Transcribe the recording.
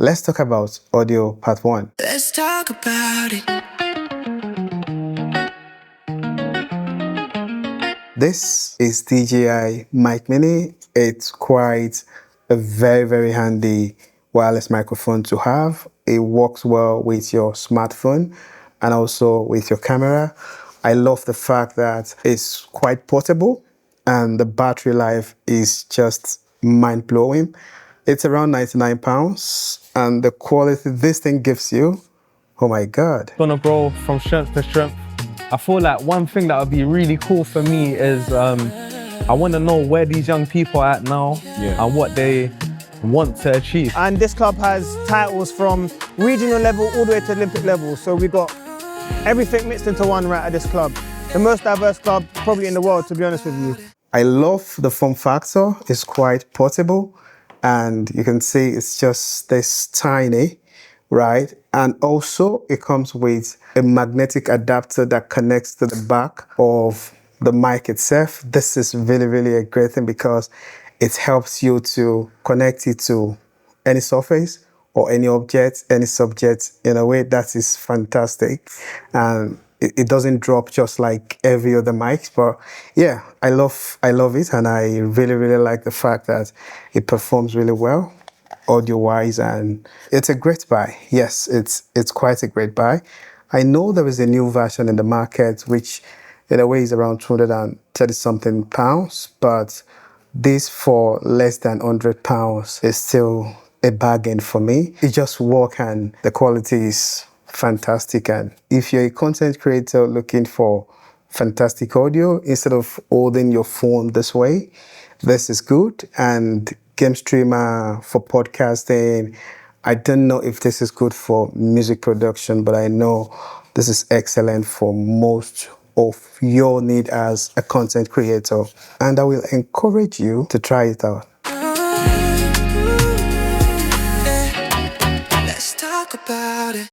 let's talk about audio part 1. Let's talk about it. This is DJI Mic Mini. It's quite a very, very handy wireless microphone to have. It works well with your smartphone and also with your camera. I love the fact that it's quite portable and the battery life is just mind-blowing. It's around £99 and the quality this thing gives you, oh my God. Gonna grow from strength to strength. I feel like one thing that would be really cool for me is I want to know where these young people are at now and what they want to achieve. And this club has titles from regional level all the way to Olympic level. So we've got everything mixed into one right at this club. The most diverse club probably in the world, to be honest with you. I love the form factor. It's quite portable and you can see it's just this tiny, right? And also it comes with a magnetic adapter that connects to the back of the mic itself. This is really, really a great thing because it helps you to connect it to any surface or any object, any subject in a way that is fantastic. And it doesn't drop just like every other mic, but yeah, I love it. And I really, really like the fact that it performs really well audio-wise, and it's a great buy. Yes, it's quite a great buy. I know there is a new version in the market, which in a way is around 230 something pounds, but this for less than £100 is still a bargain for me. It just works and the quality is fantastic. And if you're a content creator looking for fantastic audio, instead of holding your phone this way, this is good. And game streamer, for podcasting, I don't know if this is good for music production, but I know this is excellent for most of your need as a content creator. And I will encourage you to try it out. Let's talk about it.